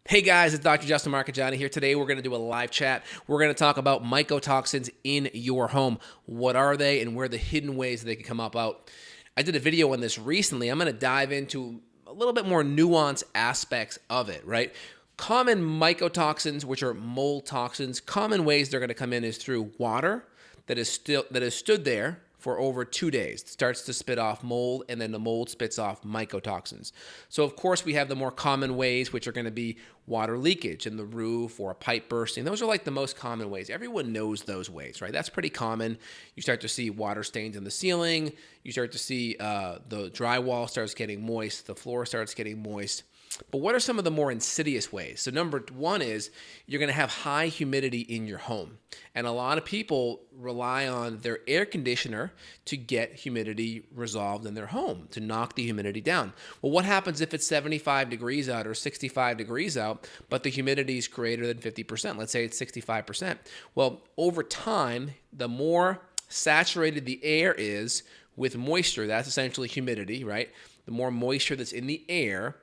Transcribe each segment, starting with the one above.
Hey guys, it's Dr. Justin Marchegiani here. Today we're going to do a live chat. We're going to talk about mycotoxins in your home. What are they and where are the hidden ways they can come up out? I did a video on this recently. I'm going to dive into a little bit more nuanced aspects of it, right? Common mycotoxins, which are mold toxins, common ways they're going to come in is through water that has stood there for over 2 days. It starts to spit off mold, and then the mold spits off mycotoxins. So of course we have the more common ways, which are going to be water leakage in the roof or a pipe bursting. Those are like the most common ways. Everyone knows those ways, right? That's pretty common. You start to see water stains in the ceiling. You start to see the drywall starts getting moist. The floor starts getting moist. But what are some of the more insidious ways? So number one is you're going to have high humidity in your home. And a lot of people rely on their air conditioner to get humidity resolved in their home, to knock the humidity down. Well, what happens if it's 75 degrees out or 65 degrees out, but the humidity is greater than 50%? Let's say it's 65%. Well, over time, the more saturated the air is with moisture, that's essentially humidity, right? The more moisture that's in the air,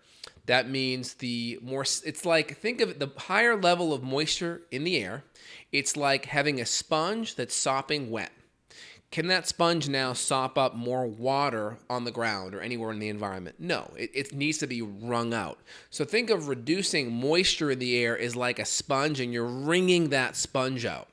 that means the more, it's like, think of it, the higher level of moisture in the air, it's like having a sponge that's sopping wet. Can that sponge now sop up more water on the ground or anywhere in the environment? No, it needs to be wrung out. So think of reducing moisture in the air is like a sponge, and you're wringing that sponge out.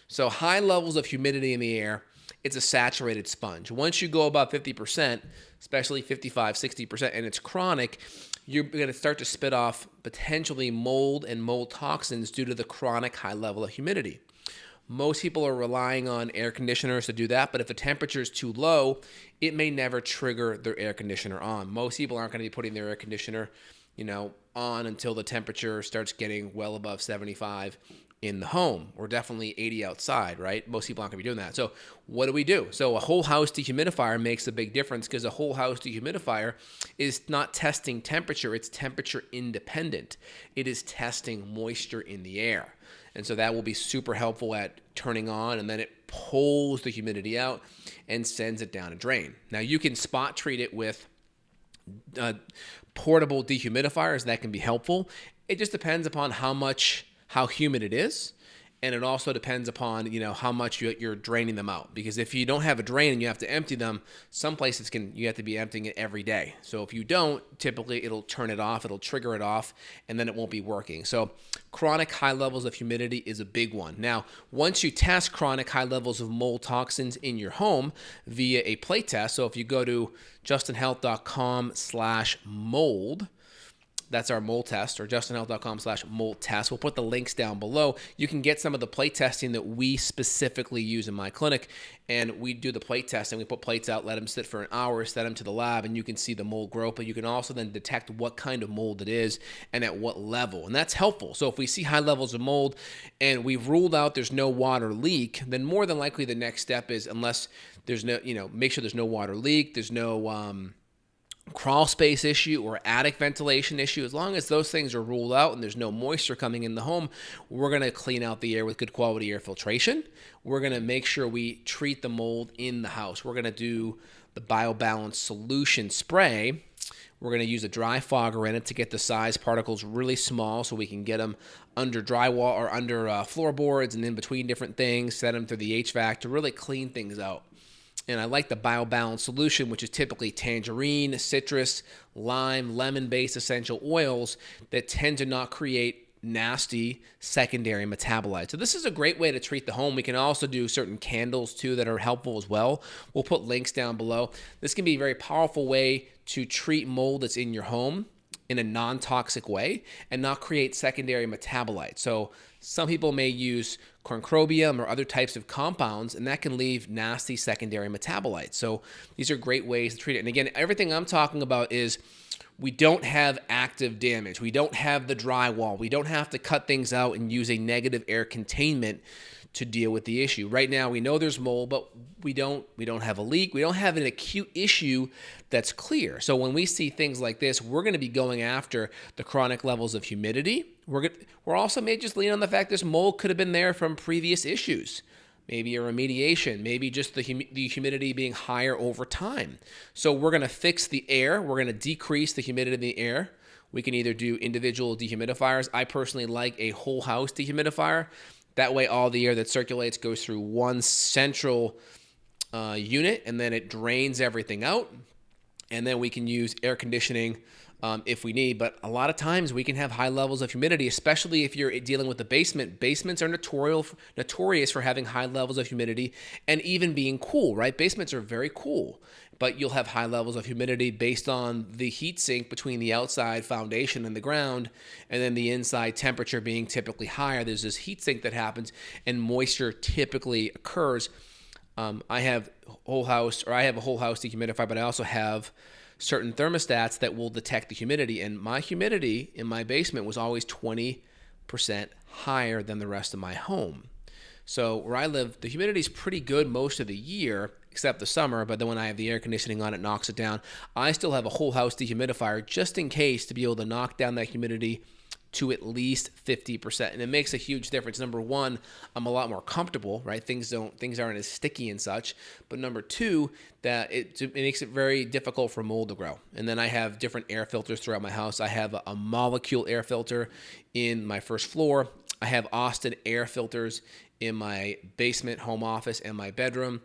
So high levels of humidity in the air, it's a saturated sponge. Once you go above 50%, especially 55, 60%, and it's chronic, you're going to start to spit off potentially mold and mold toxins due to the chronic high level of humidity. Most people are relying on air conditioners to do that, but if the temperature is too low, it may never trigger their air conditioner on. Most people aren't going to be putting their air conditioner, on until the temperature starts getting well above 75 in the home, or definitely 80 outside, right? Most people aren't gonna be doing that. So what do we do? So a whole house dehumidifier makes a big difference, because a whole house dehumidifier is not testing temperature, it's temperature independent. It is testing moisture in the air. And so that will be super helpful at turning on, and then it pulls the humidity out and sends it down a drain. Now you can spot treat it with portable dehumidifiers. That can be helpful. It just depends upon how humid it is, and it also depends upon how much you're draining them out. Because if you don't have a drain and you have to empty them, some places you have to be emptying it every day. So if you don't, typically it'll turn it off, it'll trigger it off, and then it won't be working. So chronic high levels of humidity is a big one. Now, once you test chronic high levels of mold toxins in your home via a plate test, so if you go to justinhealth.com/mold, that's our mold test, or justinhealth.com/mold test. We'll put the links down below. You can get some of the plate testing that we specifically use in my clinic, and we do the plate test, and we put plates out, let them sit for an hour, send them to the lab, and you can see the mold growth, but you can also then detect what kind of mold it is and at what level, and that's helpful. So if we see high levels of mold and we've ruled out there's no water leak, then more than likely the next step is, unless there's no, make sure there's no water leak, there's no crawl space issue or attic ventilation issue. As long as those things are ruled out and there's no moisture coming in the home, we're going to clean out the air with good quality air filtration. We're going to make sure we treat the mold in the house. We're going to do the BioBalance solution spray. We're going to use a dry fogger in it to get the size particles really small, so we can get them under drywall or under floorboards and in between different things, set them through the HVAC to really clean things out. And I like the BioBalance solution, which is typically tangerine, citrus, lime, lemon-based essential oils that tend to not create nasty secondary metabolites. So this is a great way to treat the home. We can also do certain candles too that are helpful as well. We'll put links down below. This can be a very powerful way to treat mold that's in your home in a non-toxic way and not create secondary metabolites. So some people may use corncrobium or other types of compounds, and that can leave nasty secondary metabolites. So these are great ways to treat it. And again, everything I'm talking about is we don't have active damage. We don't have the drywall. We don't have to cut things out and use a negative air containment to deal with the issue. Right now, we know there's mold, but we don't have a leak. We don't have an acute issue that's clear. So when we see things like this, we're going to be going after the chronic levels of humidity. We're also may just lean on the fact this mold could have been there from previous issues. maybe a remediation, maybe just the humidity being higher over time. So we're going to fix the air. We're going to decrease the humidity in the air. We can either do individual dehumidifiers. I personally like a whole house dehumidifier. That way all the air that circulates goes through one central unit, and then it drains everything out. And then we can use air conditioning if we need. But a lot of times we can have high levels of humidity, especially if you're dealing with the basement. Basements are notorious for having high levels of humidity and even being cool, right? Basements are very cool, but you'll have high levels of humidity based on the heat sink between the outside foundation and the ground, and then the inside temperature being typically higher. There's this heat sink that happens, and moisture typically occurs. I have a whole house dehumidifier, but I also have certain thermostats that will detect the humidity. And my humidity in my basement was always 20% higher than the rest of my home. So where I live, the humidity is pretty good most of the year, except the summer. But then when I have the air conditioning on, it knocks it down. I still have a whole house dehumidifier just in case, to be able to knock down that humidity to at least 50%. And it makes a huge difference. Number one, I'm a lot more comfortable, right? Things aren't as sticky and such. But number two, that it makes it very difficult for mold to grow. And then I have different air filters throughout my house. I have a molecule air filter in my first floor. I have Austin air filters in my basement, home office, and my bedroom.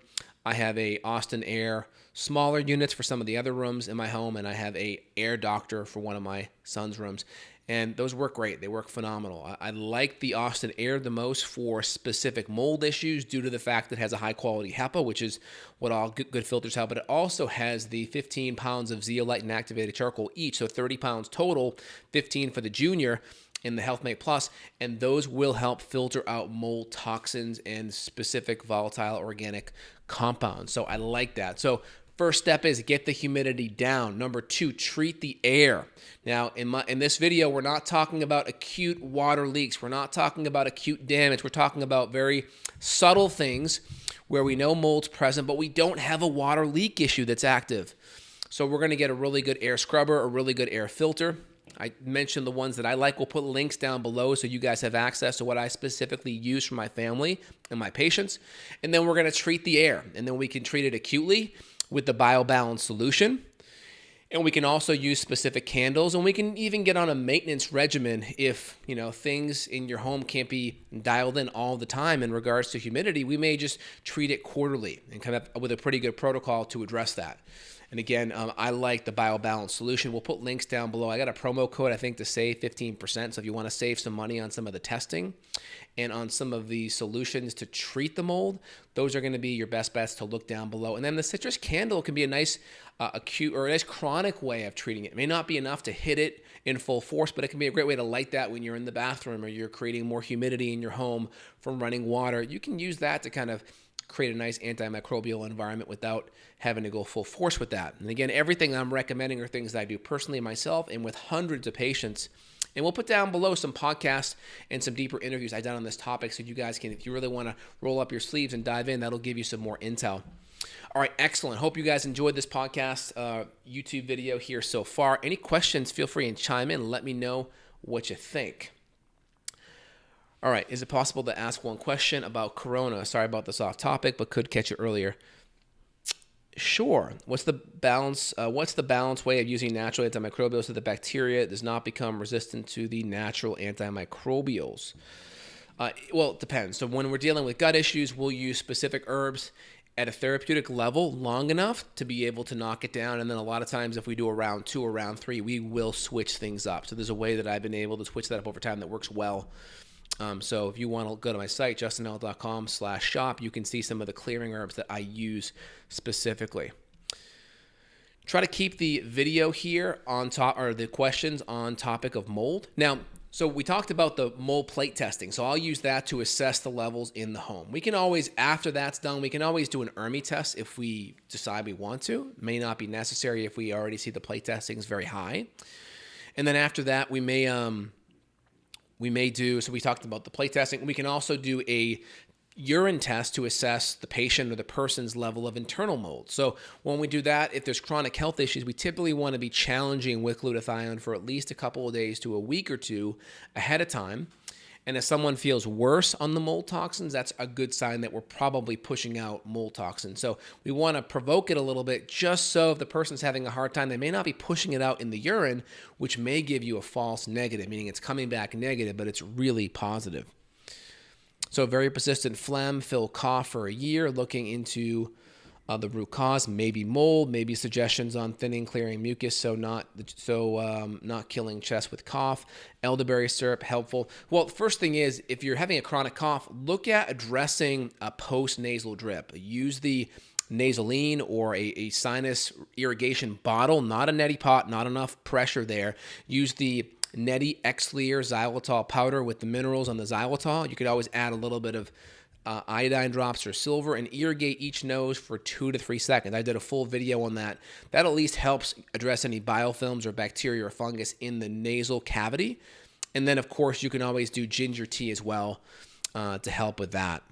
I have a Austin Air smaller units for some of the other rooms in my home, and I have a Air Doctor for one of my son's rooms. And those work great. They work phenomenal. I like the Austin Air the most for specific mold issues due to the fact that it has a high-quality HEPA, which is what all good filters have. But it also has the 15 pounds of zeolite and activated charcoal each, so 30 pounds total, 15 for the junior in the HealthMate Plus, and those will help filter out mold toxins and specific volatile organic compounds. So I like that. So first step is get the humidity down. Number two, treat the air. Now, in this video, we're not talking about acute water leaks. We're not talking about acute damage. We're talking about very subtle things where we know mold's present, but we don't have a water leak issue that's active. So we're going to get a really good air scrubber, a really good air filter. I mentioned the ones that I like. We'll put links down below so you guys have access to what I specifically use for my family and my patients. And then we're going to treat the air. And then we can treat it acutely with the BioBalance solution. And we can also use specific candles. And we can even get on a maintenance regimen if, things in your home can't be dialed in all the time in regards to humidity. We may just treat it quarterly and come up with a pretty good protocol to address that. And again, I like the BioBalance solution. We'll put links down below. I got a promo code, I think, to save 15%. So if you want to save some money on some of the testing and on some of the solutions to treat the mold, those are going to be your best bets to look down below. And then the citrus candle can be a nice acute or a nice chronic way of treating it. It may not be enough to hit it in full force, but it can be a great way to light that when you're in the bathroom or you're creating more humidity in your home from running water. You can use that to kind of create a nice antimicrobial environment without having to go full force with that. And again, everything I'm recommending are things that I do personally myself and with hundreds of patients. And we'll put down below some podcasts and some deeper interviews I've done on this topic so you guys can, if you really want to roll up your sleeves and dive in, that'll give you some more intel. All right, excellent. Hope you guys enjoyed this podcast, YouTube video here so far. Any questions, feel free and chime in and let me know what you think. All right, is it possible to ask one question about corona? Sorry about this off topic, but could catch it earlier. Sure. What's the balance way of using natural antimicrobials so the bacteria does not become resistant to the natural antimicrobials? Well, it depends. So when we're dealing with gut issues, we'll use specific herbs at a therapeutic level long enough to be able to knock it down. And then a lot of times if we do a round 2 or round 3, we will switch things up. So there's a way that I've been able to switch that up over time that works well. So if you want to go to my site, justinl.com/shop, you can see some of the clearing herbs that I use specifically. Try to keep the video here on top, or the questions on topic of mold. Now, so we talked about the mold plate testing. So I'll use that to assess the levels in the home. We can always, after that's done, we can always do an ERMI test if we decide we want to. It may not be necessary if we already see the plate testing is very high. And then after that, we may do, so we talked about the plate testing. We can also do a urine test to assess the patient or the person's level of internal mold. So when we do that, if there's chronic health issues, we typically want to be challenging with glutathione for at least a couple of days to a week or two ahead of time. And if someone feels worse on the mold toxins, that's a good sign that we're probably pushing out mold toxins. So we want to provoke it a little bit, just so if the person's having a hard time, they may not be pushing it out in the urine, which may give you a false negative, meaning it's coming back negative, but it's really positive. So very persistent phlegm, fill cough for a year, looking into the root cause, maybe mold, maybe suggestions on thinning, clearing mucus, so not killing chest with cough. Elderberry syrup, helpful. Well, first thing is, if you're having a chronic cough, look at addressing a post-nasal drip. Use the nasaline or a sinus irrigation bottle, not a neti pot, not enough pressure there. Use the neti Xlear xylitol powder with the minerals on the xylitol. You could always add a little bit of iodine drops or silver and irrigate each nose for 2 to 3 seconds. I did a full video on that. That at least helps address any biofilms or bacteria or fungus in the nasal cavity. And then, of course, you can always do ginger tea as well to help with that.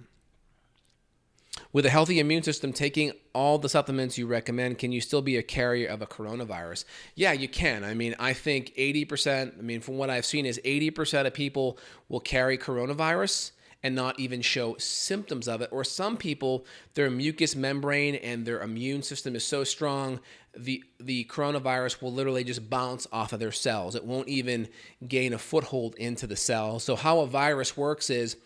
With a healthy immune system, taking all the supplements you recommend, can you still be a carrier of a coronavirus? Yeah, you can. I mean, I think 80%, from what I've seen, is 80% of people will carry coronavirus and not even show symptoms of it. Or some people, their mucous membrane and their immune system is so strong, the coronavirus will literally just bounce off of their cells. It won't even gain a foothold into the cell. So how a virus works is,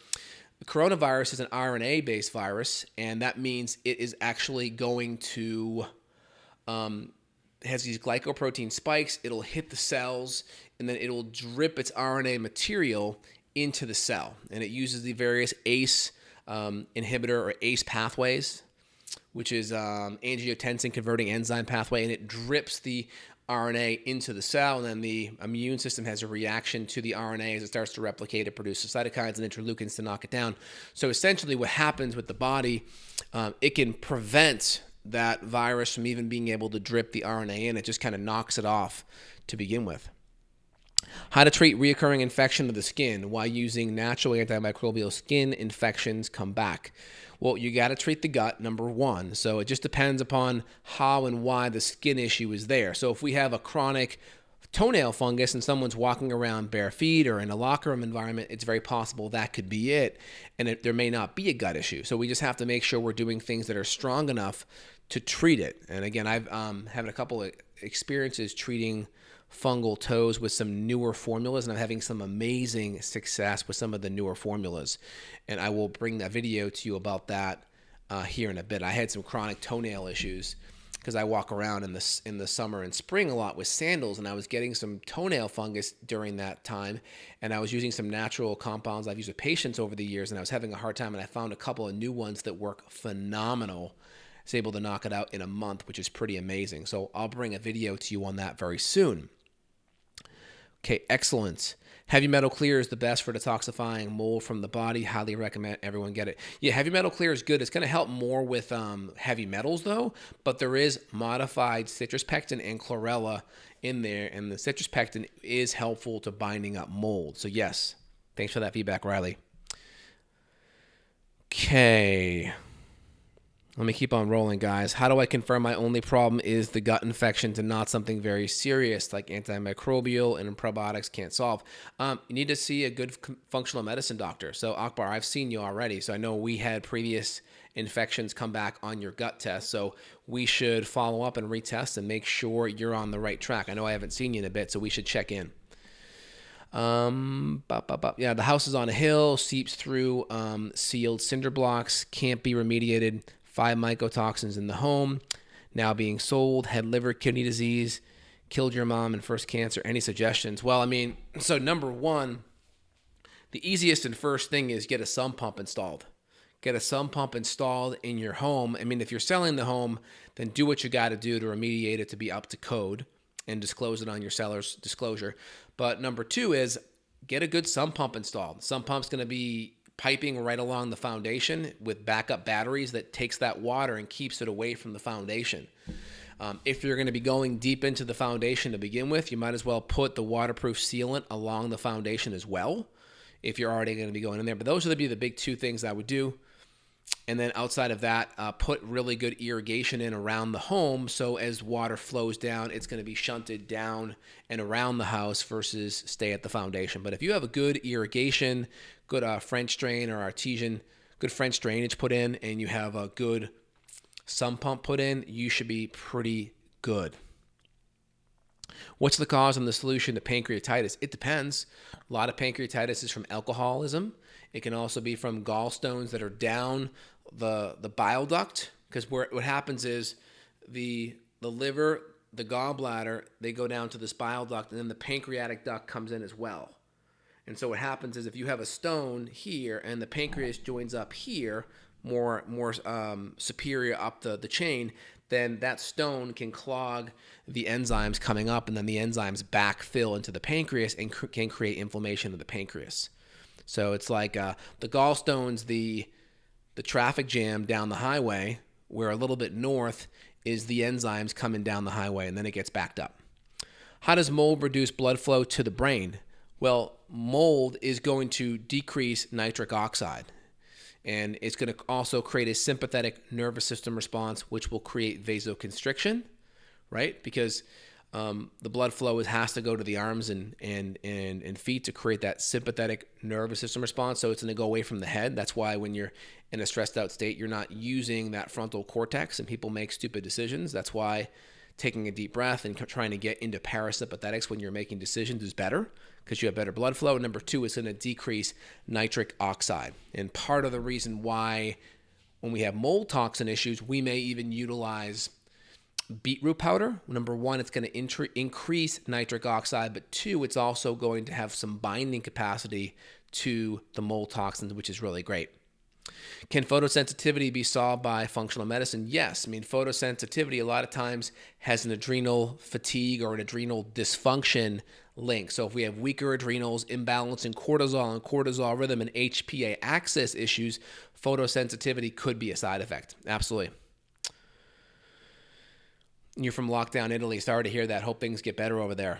the coronavirus is an RNA-based virus, and that means it is actually going to, has these glycoprotein spikes. It'll hit the cells, and then it'll drip its RNA material into the cell, and it uses the various ACE inhibitor or ACE pathways, which is angiotensin converting enzyme pathway, and it drips the RNA into the cell, and then the immune system has a reaction to the RNA as it starts to replicate. It produces cytokines and interleukins to knock it down. So essentially what happens with the body, it can prevent that virus from even being able to drip the RNA in. It just kind of knocks it off to begin with. How to treat recurring infection of the skin. Why using natural antimicrobial skin infections come back? Well, you got to treat the gut, number one. So it just depends upon how and why the skin issue is there. So if we have a chronic toenail fungus and someone's walking around bare feet or in a locker room environment, it's very possible that could be it, and there may not be a gut issue. So we just have to make sure we're doing things that are strong enough to treat it. And again, I've having a couple of experiences treating fungal toes with some newer formulas, and I'm having some amazing success with some of the newer formulas, and I will bring that video to you about that here in a bit. I had some chronic toenail issues because I walk around in the summer and spring a lot with sandals, and I was getting some toenail fungus during that time, and I was using some natural compounds I've used with patients over the years, and I was having a hard time, and I found a couple of new ones that work phenomenal. I was able to knock it out in a month, which is pretty amazing. So I'll bring a video to you on that very soon. Okay, excellent. Heavy metal clear is the best for detoxifying mold from the body. Highly recommend everyone get it. Yeah, heavy metal clear is good. It's going to help more with heavy metals though, but there is modified citrus pectin and chlorella in there, and the citrus pectin is helpful to binding up mold. So yes, thanks for that feedback, Riley. Okay. Let me keep on rolling, guys. How do I confirm my only problem is the gut infection and not something very serious like antimicrobial and probiotics can't solve? You need to see a good functional medicine doctor. So Akbar, I've seen you already. So I know we had previous infections come back on your gut test. So we should follow up and retest and make sure you're on the right track. I know I haven't seen you in a bit, so we should check in. Yeah, the house is on a hill, seeps through sealed cinder blocks, can't be remediated. 5 mycotoxins in the home, now being sold, had liver, kidney disease, killed your mom and first cancer. Any suggestions? Well, so number one, the easiest and first thing is get a sump pump installed. Get a sump pump installed in your home. If you're selling the home, then do what you got to do to remediate it to be up to code and disclose it on your seller's disclosure. But number two is get a good sump pump installed. Sump pump's going to be piping right along the foundation with backup batteries that takes that water and keeps it away from the foundation. If you're going to be going deep into the foundation to begin with, you might as well put the waterproof sealant along the foundation as well if you're already going to be going in there. But those would be the big two things I would do. And then outside of that, put really good irrigation in around the home. So as water flows down, it's going to be shunted down and around the house versus stay at the foundation. But if you have a good irrigation, good French drain or artesian, good French drainage put in, and you have a good sump pump put in, you should be pretty good. What's the cause and the solution to pancreatitis? It depends. A lot of pancreatitis is from alcoholism. It can also be from gallstones that are down the bile duct, because what happens is the liver, the gallbladder, they go down to this bile duct, and then the pancreatic duct comes in as well. And so what happens is if you have a stone here and the pancreas joins up here, more superior up the chain, then that stone can clog the enzymes coming up, and then the enzymes backfill into the pancreas and can create inflammation of the pancreas. So it's like the gallstones, the traffic jam down the highway, where a little bit north is the enzymes coming down the highway, and then it gets backed up. How does mold reduce blood flow to the brain? Well, mold is going to decrease nitric oxide, and it's going to also create a sympathetic nervous system response, which will create vasoconstriction, right? Because the blood flow has to go to the arms and feet to create that sympathetic nervous system response. So it's going to go away from the head. That's why when you're in a stressed out state, you're not using that frontal cortex, and people make stupid decisions. That's why taking a deep breath and trying to get into parasympathetics when you're making decisions is better, because you have better blood flow. Number two, it's going to decrease nitric oxide. And part of the reason why when we have mold toxin issues, we may even utilize beetroot powder. Number one, it's going to increase nitric oxide, but two, it's also going to have some binding capacity to the mold toxins, which is really great. Can photosensitivity be solved by functional medicine? Yes. I mean, photosensitivity a lot of times has an adrenal fatigue or an adrenal dysfunction link. So if we have weaker adrenals, imbalance in cortisol and cortisol rhythm, and HPA axis issues, photosensitivity could be a side effect. Absolutely. You're from lockdown Italy. Sorry to hear that. Hope things get better over there.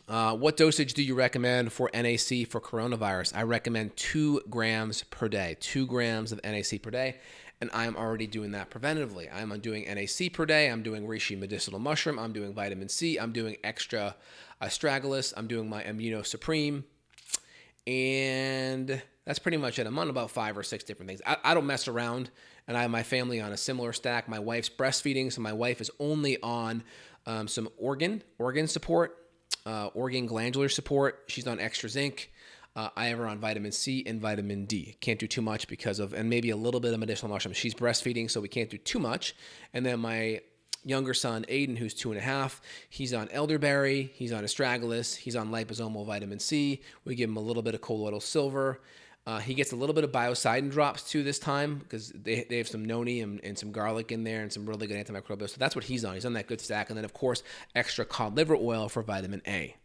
What dosage do you recommend for NAC for coronavirus? I recommend 2 grams per day, 2 grams of NAC per day, and I'm already doing that preventatively. I'm doing NAC per day. I'm doing reishi medicinal mushroom. I'm doing vitamin C. I'm doing extra astragalus. I'm doing my Immuno Supreme, and that's pretty much it. I'm on about 5 or 6 different things. I don't mess around, and I have my family on a similar stack. My wife's breastfeeding, so my wife is only on some organ support. Organ glandular support. She's on extra zinc. I have her on vitamin C and vitamin D. Can't do too much because of, and maybe a little bit of medicinal mushroom. She's breastfeeding, so we can't do too much. And then my younger son, Aiden, who's 2.5, he's on elderberry, he's on astragalus, he's on liposomal vitamin C. We give him a little bit of colloidal silver. He gets a little bit of biocidin drops too this time, because they have some noni and some garlic in there and some really good antimicrobials. So that's what he's on. He's on that good stack. And then, of course, extra cod liver oil for vitamin A.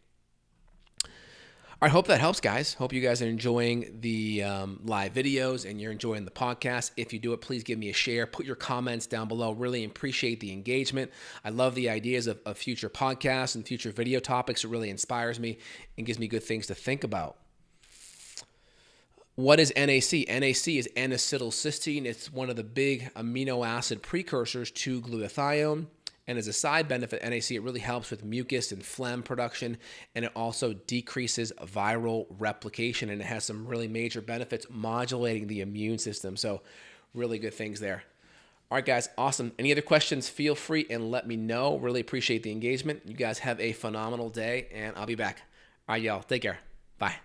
I hope that helps, guys. Hope you guys are enjoying the live videos and you're enjoying the podcast. If you do it, please give me a share. Put your comments down below. Really appreciate the engagement. I love the ideas of future podcasts and future video topics. It really inspires me and gives me good things to think about. What is NAC? NAC is N-acetylcysteine. It's one of the big amino acid precursors to glutathione. And as a side benefit, NAC, it really helps with mucus and phlegm production, and it also decreases viral replication, and it has some really major benefits modulating the immune system. So really good things there. All right, guys, awesome. Any other questions, feel free and let me know. Really appreciate the engagement. You guys have a phenomenal day, and I'll be back. All right, y'all, take care. Bye.